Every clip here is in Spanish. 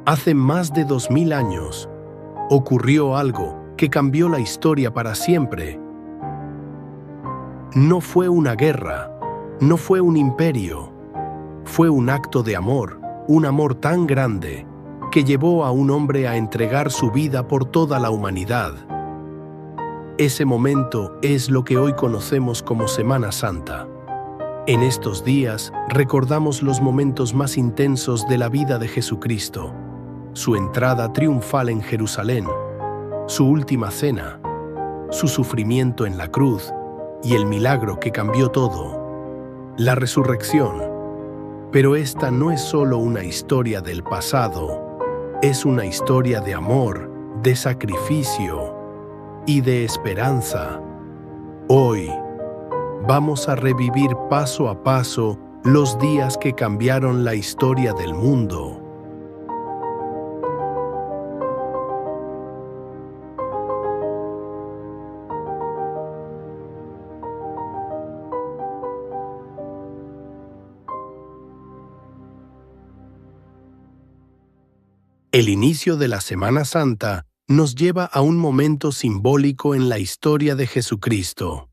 Hace más de 2000 años, ocurrió algo que cambió la historia para siempre. No fue una guerra, no fue un imperio, fue un acto de amor, un amor tan grande que llevó a un hombre a entregar su vida por toda la humanidad. Ese momento es lo que hoy conocemos como Semana Santa. En estos días recordamos los momentos más intensos de la vida de Jesucristo, su entrada triunfal en Jerusalén, su última cena, su sufrimiento en la cruz y el milagro que cambió todo, la resurrección. Pero esta no es solo una historia del pasado, es una historia de amor, de sacrificio y de esperanza. Hoy vamos a revivir paso a paso los días que cambiaron la historia del mundo. El inicio de la Semana Santa nos lleva a un momento simbólico en la historia de Jesucristo.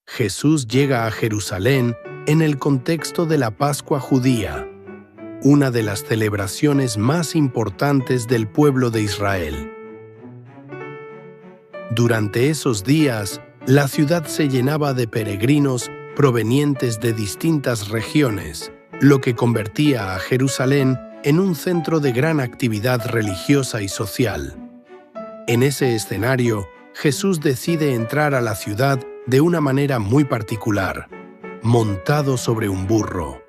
Jesús llega a Jerusalén en el contexto de la Pascua judía, una de las celebraciones más importantes del pueblo de Israel. Durante esos días, la ciudad se llenaba de peregrinos provenientes de distintas regiones, lo que convertía a Jerusalén en un centro de gran actividad religiosa y social. En ese escenario, Jesús decide entrar a la ciudad de una manera muy particular, montado sobre un burro.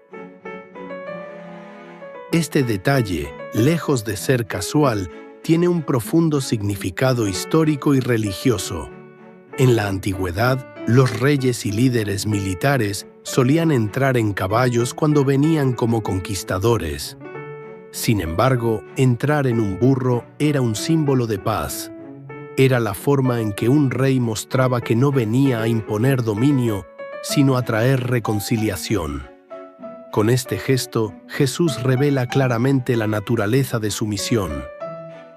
Este detalle, lejos de ser casual, tiene un profundo significado histórico y religioso. En la antigüedad, los reyes y líderes militares solían entrar en caballos cuando venían como conquistadores. Sin embargo, entrar en un burro era un símbolo de paz. Era la forma en que un rey mostraba que no venía a imponer dominio, sino a traer reconciliación. Con este gesto, Jesús revela claramente la naturaleza de su misión.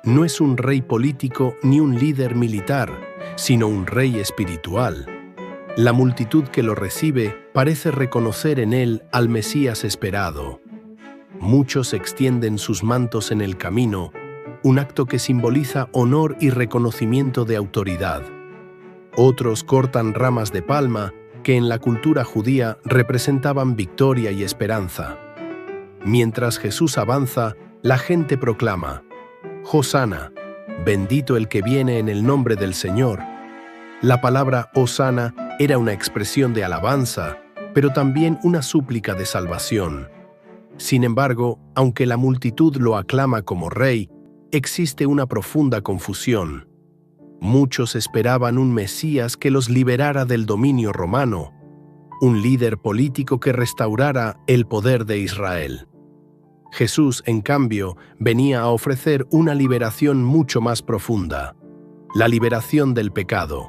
No es un rey político ni un líder militar, sino un rey espiritual. La multitud que lo recibe parece reconocer en él al Mesías esperado. Muchos extienden sus mantos en el camino, un acto que simboliza honor y reconocimiento de autoridad. Otros cortan ramas de palma que en la cultura judía representaban victoria y esperanza. Mientras Jesús avanza, la gente proclama: «Hosana, bendito el que viene en el nombre del Señor». La palabra Hosana era una expresión de alabanza, pero también una súplica de salvación. Sin embargo, aunque la multitud lo aclama como rey, existe una profunda confusión. Muchos esperaban un Mesías que los liberara del dominio romano, un líder político que restaurara el poder de Israel. Jesús, en cambio, venía a ofrecer una liberación mucho más profunda, la liberación del pecado.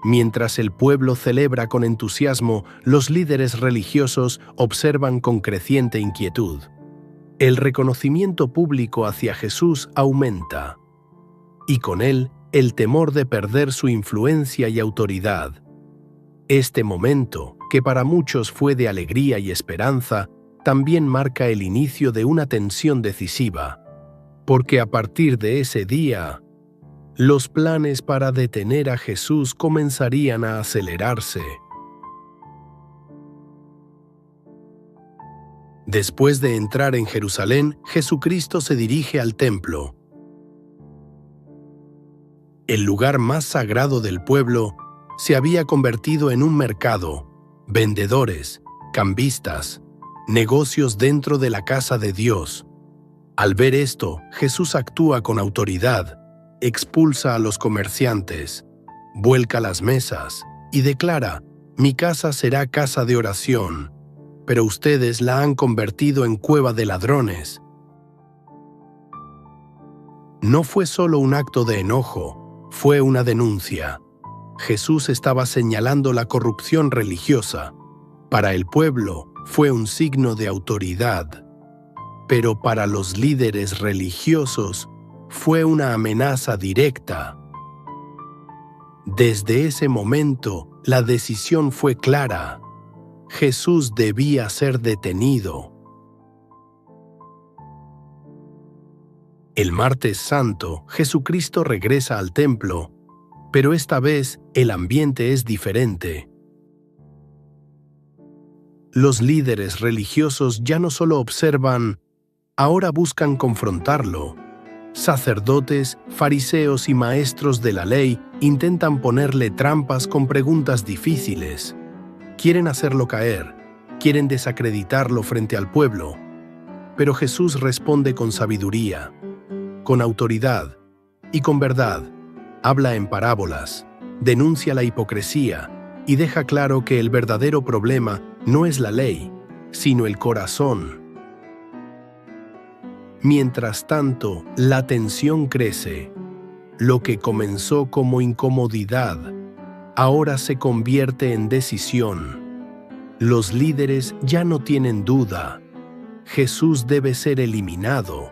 Mientras el pueblo celebra con entusiasmo, los líderes religiosos observan con creciente inquietud. El reconocimiento público hacia Jesús aumenta, y con él el temor de perder su influencia y autoridad. Este momento, que para muchos fue de alegría y esperanza, también marca el inicio de una tensión decisiva, porque a partir de ese día, los planes para detener a Jesús comenzarían a acelerarse. Después de entrar en Jerusalén, Jesucristo se dirige al templo. El lugar más sagrado del pueblo se había convertido en un mercado, vendedores, cambistas, negocios dentro de la casa de Dios. Al ver esto, Jesús actúa con autoridad, expulsa a los comerciantes, vuelca las mesas y declara: «Mi casa será casa de oración, pero ustedes la han convertido en cueva de ladrones». No fue solo un acto de enojo, fue una denuncia. Jesús estaba señalando la corrupción religiosa. Para el pueblo fue un signo de autoridad. pero para los líderes religiosos fue una amenaza directa. Desde ese momento, la decisión fue clara. Jesús debía ser detenido. El martes santo, Jesucristo regresa al templo, pero esta vez el ambiente es diferente. Los líderes religiosos ya no solo observan, ahora buscan confrontarlo. Sacerdotes, fariseos y maestros de la ley intentan ponerle trampas con preguntas difíciles. Quieren hacerlo caer, quieren desacreditarlo frente al pueblo. Pero Jesús responde con sabiduría, con autoridad y con verdad. Habla en parábolas, denuncia la hipocresía y deja claro que el verdadero problema no es la ley, sino el corazón. Mientras tanto, la tensión crece. Lo que comenzó como incomodidad, ahora se convierte en decisión. Los líderes ya no tienen duda. Jesús debe ser eliminado.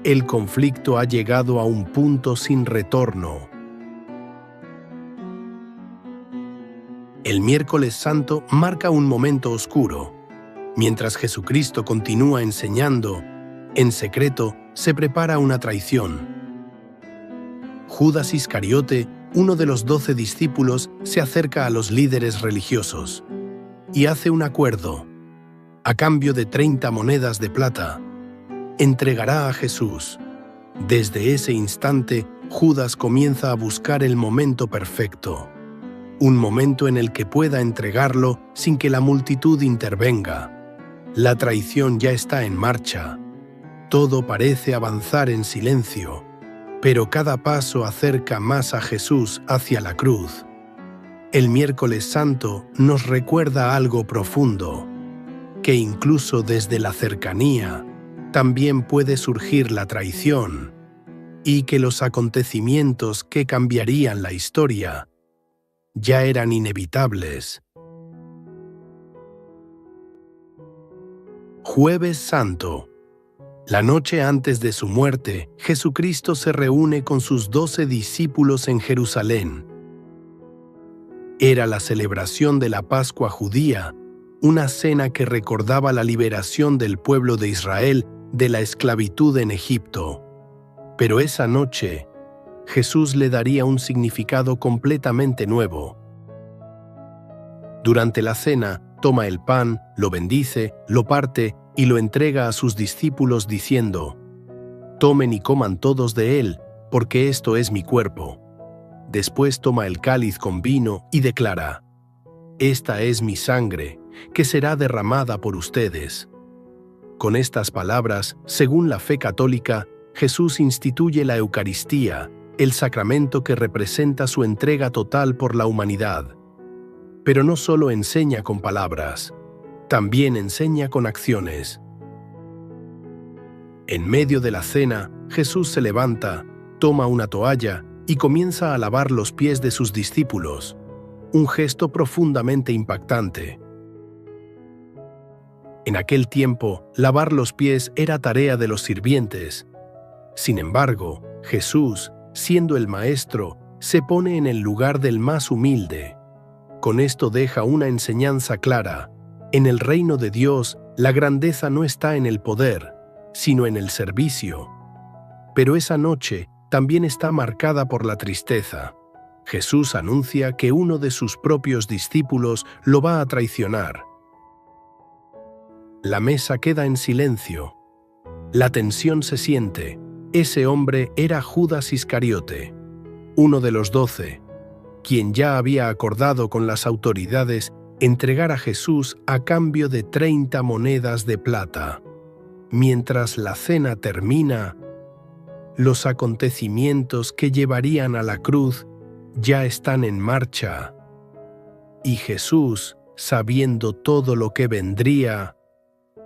El conflicto ha llegado a un punto sin retorno. El miércoles santo marca un momento oscuro. Mientras Jesucristo continúa enseñando, en secreto se prepara una traición. Judas Iscariote, uno de los 12 discípulos, se acerca a los líderes religiosos y hace un acuerdo. A cambio de 30 monedas de plata, entregará a Jesús. Desde ese instante, Judas comienza a buscar el momento perfecto. Un momento en el que pueda entregarlo sin que la multitud intervenga. La traición ya está en marcha. Todo parece avanzar en silencio, pero cada paso acerca más a Jesús hacia la cruz. El miércoles santo nos recuerda algo profundo, que incluso desde la cercanía también puede surgir la traición, y que los acontecimientos que cambiarían la historia ya eran inevitables. Jueves Santo. La noche antes de su muerte, Jesucristo se reúne con sus 12 discípulos en Jerusalén. Era la celebración de la Pascua judía, una cena que recordaba la liberación del pueblo de Israel de la esclavitud en Egipto. Pero esa noche, Jesús le daría un significado completamente nuevo. Durante la cena, toma el pan, lo bendice, lo parte y lo entrega a sus discípulos diciendo: «Tomen y coman todos de él, porque esto es mi cuerpo». Después toma el cáliz con vino y declara: «Esta es mi sangre, que será derramada por ustedes». Con estas palabras, según la fe católica, Jesús instituye la Eucaristía, el sacramento que representa su entrega total por la humanidad. Pero no solo enseña con palabras, también enseña con acciones. En medio de la cena, Jesús se levanta, toma una toalla y comienza a lavar los pies de sus discípulos, un gesto profundamente impactante. En aquel tiempo, lavar los pies era tarea de los sirvientes. Sin embargo, Jesús, siendo el Maestro, se pone en el lugar del más humilde. Con esto deja una enseñanza clara. En el reino de Dios, la grandeza no está en el poder, sino en el servicio. Pero esa noche también está marcada por la tristeza. Jesús anuncia que uno de sus propios discípulos lo va a traicionar. La mesa queda en silencio. La tensión se siente. Ese hombre era Judas Iscariote, uno de los 12, quien ya había acordado con las autoridades entregar a Jesús a cambio de 30 monedas de plata. Mientras la cena termina, los acontecimientos que llevarían a la cruz ya están en marcha, y Jesús, sabiendo todo lo que vendría,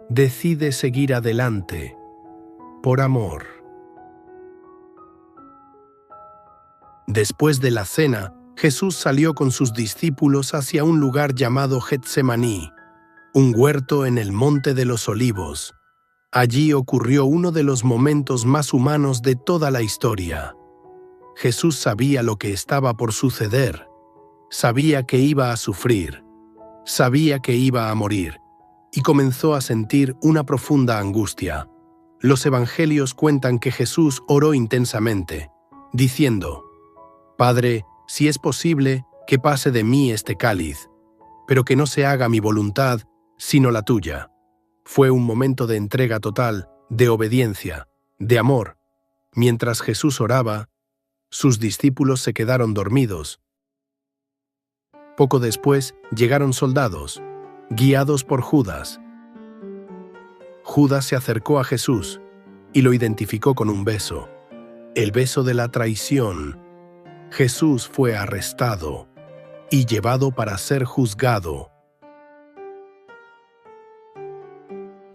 decide seguir adelante, por amor. Después de la cena, Jesús salió con sus discípulos hacia un lugar llamado Getsemaní, un huerto en el Monte de los Olivos. Allí ocurrió uno de los momentos más humanos de toda la historia. Jesús sabía lo que estaba por suceder. Sabía que iba a sufrir. Sabía que iba a morir. Y comenzó a sentir una profunda angustia. Los evangelios cuentan que Jesús oró intensamente, diciendo: «Padre, si es posible, que pase de mí este cáliz, pero que no se haga mi voluntad, sino la tuya». Fue un momento de entrega total, de obediencia, de amor. Mientras Jesús oraba, sus discípulos se quedaron dormidos. Poco después llegaron soldados, guiados por Judas. Judas se acercó a Jesús y lo identificó con un beso, el beso de la traición. Jesús fue arrestado y llevado para ser juzgado.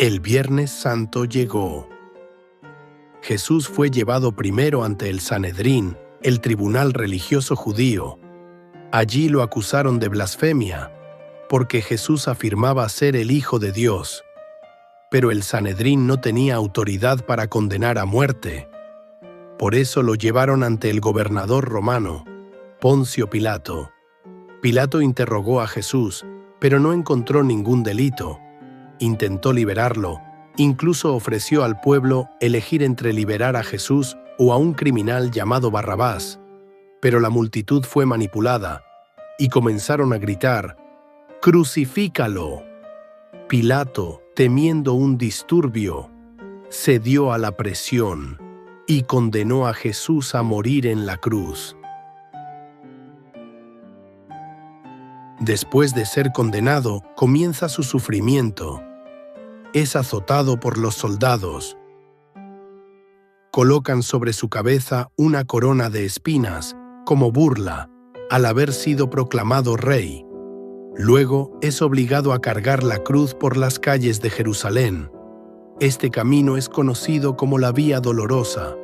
El Viernes Santo llegó. Jesús fue llevado primero ante el Sanedrín, el tribunal religioso judío. Allí lo acusaron de blasfemia, porque Jesús afirmaba ser el Hijo de Dios. Pero el Sanedrín no tenía autoridad para condenar a muerte. Por eso lo llevaron ante el gobernador romano, Poncio Pilato. Pilato interrogó a Jesús, pero no encontró ningún delito. Intentó liberarlo, incluso ofreció al pueblo elegir entre liberar a Jesús o a un criminal llamado Barrabás. Pero la multitud fue manipulada y comenzaron a gritar: «¡Crucifícalo!». Pilato, temiendo un disturbio, cedió a la presión y condenó a Jesús a morir en la cruz. Después de ser condenado, comienza su sufrimiento. Es azotado por los soldados. Colocan sobre su cabeza una corona de espinas, como burla, al haber sido proclamado rey. Luego es obligado a cargar la cruz por las calles de Jerusalén. Este camino es conocido como la Vía Dolorosa,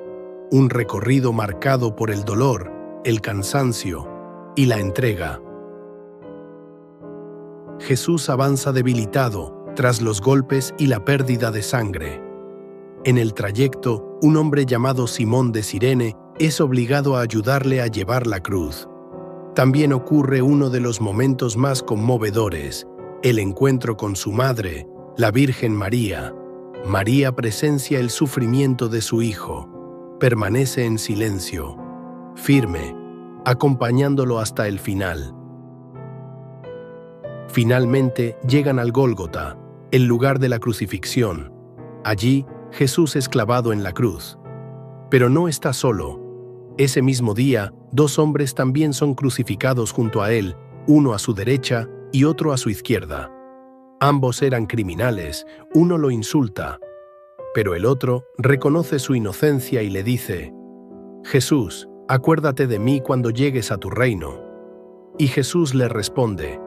un recorrido marcado por el dolor, el cansancio y la entrega. Jesús avanza debilitado tras los golpes y la pérdida de sangre. En el trayecto, un hombre llamado Simón de Cirene es obligado a ayudarle a llevar la cruz. También ocurre uno de los momentos más conmovedores, el encuentro con su madre, la Virgen María. María presencia el sufrimiento de su hijo. Permanece en silencio, firme, acompañándolo hasta el final. Finalmente llegan al Gólgota, el lugar de la crucifixión. Allí, Jesús es clavado en la cruz. Pero no está solo. Ese mismo día, dos hombres también son crucificados junto a él, uno a su derecha y otro a su izquierda. Ambos eran criminales, uno lo insulta, pero el otro reconoce su inocencia y le dice: «Jesús, acuérdate de mí cuando llegues a tu reino». Y Jesús le responde: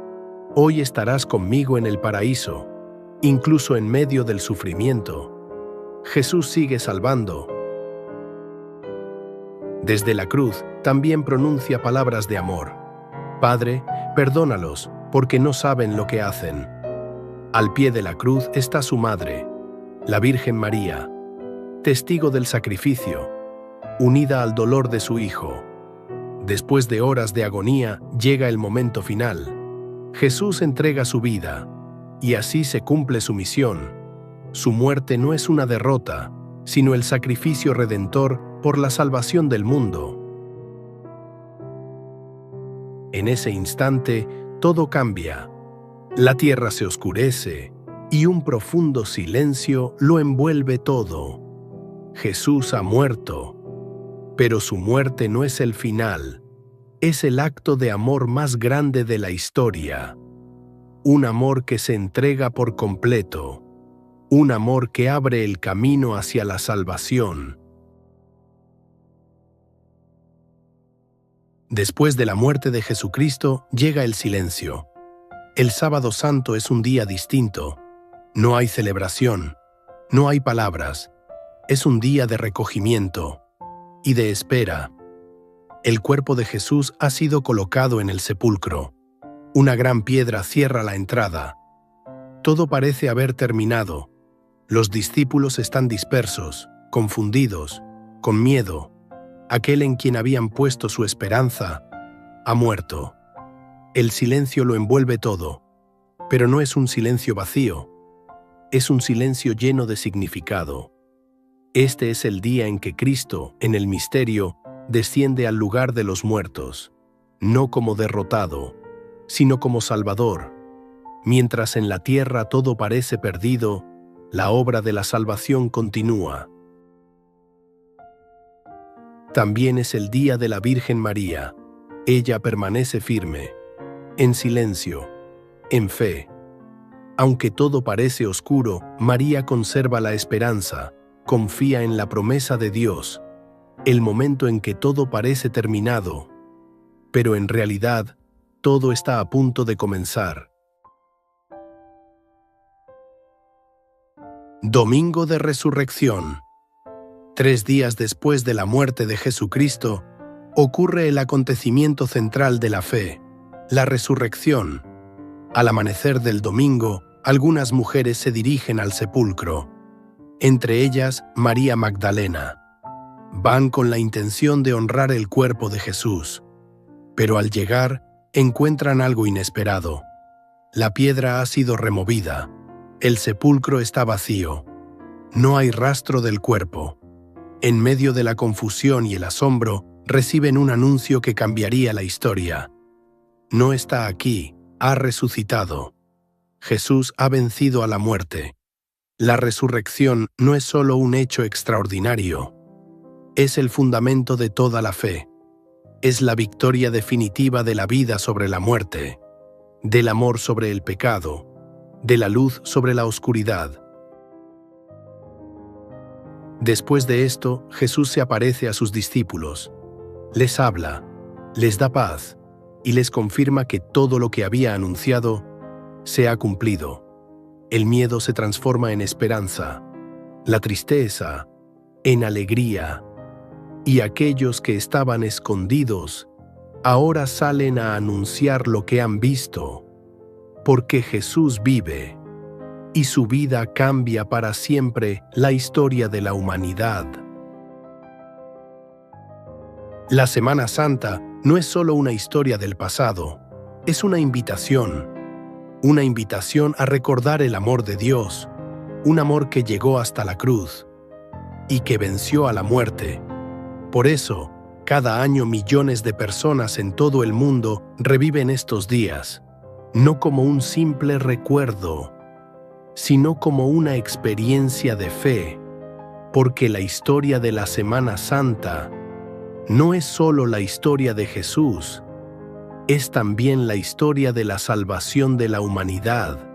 «Hoy estarás conmigo en el paraíso». Incluso en medio del sufrimiento, Jesús sigue salvando. Desde la cruz también pronuncia palabras de amor. «Padre, perdónalos, porque no saben lo que hacen». Al pie de la cruz está su madre, la Virgen María, testigo del sacrificio, unida al dolor de su hijo. Después de horas de agonía, llega el momento final. Jesús entrega su vida, y así se cumple su misión. Su muerte no es una derrota, sino el sacrificio redentor por la salvación del mundo. En ese instante, todo cambia. La tierra se oscurece, y un profundo silencio lo envuelve todo. Jesús ha muerto, pero su muerte no es el final. Es el acto de amor más grande de la historia. Un amor que se entrega por completo. Un amor que abre el camino hacia la salvación. Después de la muerte de Jesucristo, llega el silencio. El Sábado Santo es un día distinto. No hay celebración, no hay palabras. Es un día de recogimiento y de espera. El cuerpo de Jesús ha sido colocado en el sepulcro. Una gran piedra cierra la entrada. Todo parece haber terminado. Los discípulos están dispersos, confundidos, con miedo. Aquel en quien habían puesto su esperanza ha muerto. El silencio lo envuelve todo, pero no es un silencio vacío, es un silencio lleno de significado. Este es el día en que Cristo, en el misterio, desciende al lugar de los muertos, no como derrotado, sino como Salvador. Mientras en la tierra todo parece perdido, la obra de la salvación continúa. También es el día de la Virgen María. Ella permanece firme, en silencio, en fe. Aunque todo parece oscuro, María conserva la esperanza, confía en la promesa de Dios, el momento en que todo parece terminado, pero en realidad todo está a punto de comenzar. Domingo de Resurrección. 3 días después de la muerte de Jesucristo, ocurre el acontecimiento central de la fe, la resurrección. Al amanecer del domingo, algunas mujeres se dirigen al sepulcro, entre ellas María Magdalena. Van con la intención de honrar el cuerpo de Jesús, pero al llegar encuentran algo inesperado. La piedra ha sido removida, el sepulcro está vacío, no hay rastro del cuerpo. En medio de la confusión y el asombro, reciben un anuncio que cambiaría la historia. No está aquí, ha resucitado. Jesús ha vencido a la muerte. La resurrección no es solo un hecho extraordinario, es el fundamento de toda la fe. Es la victoria definitiva de la vida sobre la muerte, del amor sobre el pecado, de la luz sobre la oscuridad. Después de esto, Jesús se aparece a sus discípulos, les habla, les da paz y les confirma que todo lo que había anunciado se ha cumplido. El miedo se transforma en esperanza, la tristeza en alegría, y aquellos que estaban escondidos ahora salen a anunciar lo que han visto, porque Jesús vive y su vida cambia para siempre la historia de la humanidad. La Semana Santa no es solo una historia del pasado, es una invitación a recordar el amor de Dios, un amor que llegó hasta la cruz y que venció a la muerte. Por eso, cada año millones de personas en todo el mundo reviven estos días, no como un simple recuerdo, sino como una experiencia de fe, porque la historia de la Semana Santa no es solo la historia de Jesús, es también la historia de la salvación de la humanidad.